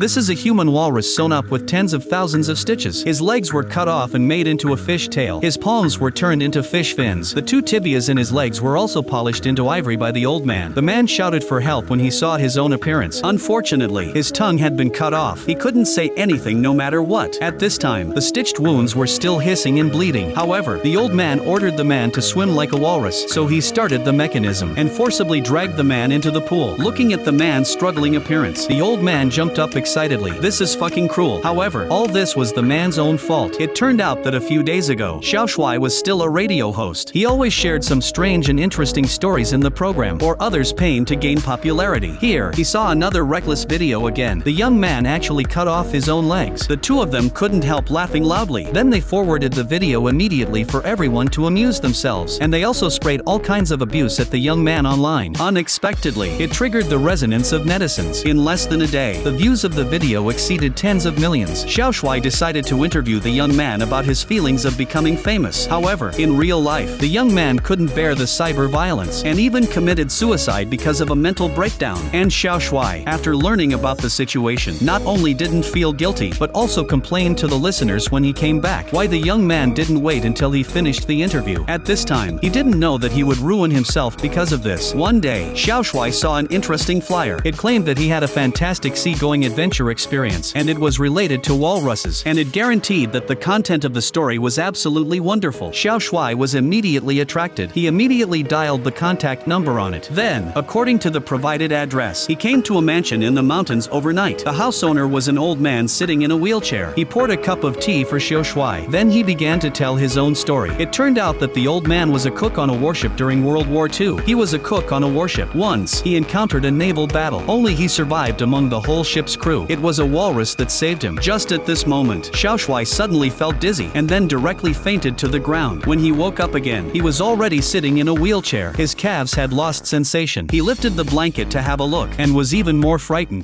This is a human walrus sewn up with tens of thousands of stitches. His legs were cut off and made into a fish tail. His palms were turned into fish fins. The two tibias in his legs were also polished into ivory by the old man. The man shouted for help when he saw his own appearance. Unfortunately, his tongue had been cut off. He couldn't say anything no matter what. At this time, the stitched wounds were still hissing and bleeding. However, the old man ordered the man to swim like a walrus, so he started the mechanism and forcibly dragged the man into the pool. Looking at the man's struggling appearance, the old man jumped up excitedly. This is fucking cruel. However, all this was the man's own fault. It turned out that a few days ago, Xiao Shuai was still a radio host. He always shared some strange and interesting stories in the program, or others paying to gain popularity. Here, he saw another reckless video again. The young man actually cut off his own legs. The two of them couldn't help laughing loudly. Then they forwarded the video immediately for everyone to amuse themselves, and they also sprayed all kinds of abuse at the young man online. Unexpectedly, it triggered the resonance of netizens. In less than a day, the views of the video exceeded tens of millions. Xiao Shuai decided to interview the young man about his feelings of becoming famous. However, in real life, the young man couldn't bear the cyber violence and even committed suicide because of a mental breakdown. And Xiao Shuai, after learning about the situation, not only didn't feel guilty, but also complained to the listeners when he came back why the young man didn't wait until he finished the interview. At this time, he didn't know that he would ruin himself because of this. One day, Xiao Shuai saw an interesting flyer. It claimed that he had a fantastic sea-going adventure experience, and it was related to walruses, and it guaranteed that the content of the story was absolutely wonderful. Xiao Shuai was immediately attracted. He immediately dialed the contact number on it. Then, according to the provided address, he came to a mansion in the mountains overnight. The house owner was an old man sitting in a wheelchair. He poured a cup of tea for Xiao Shuai. Then he began to tell his own story. It turned out that the old man was a cook on a warship during World War II. He was a cook on a warship. Once, he encountered a naval battle. Only he survived among the whole ship's crew. It was a walrus that saved him. Just at this moment, Xiao Shuai suddenly felt dizzy and then directly fainted to the ground. When he woke up again, he was already sitting in a wheelchair. His calves had lost sensation. He lifted the blanket to have a look and was even more frightened.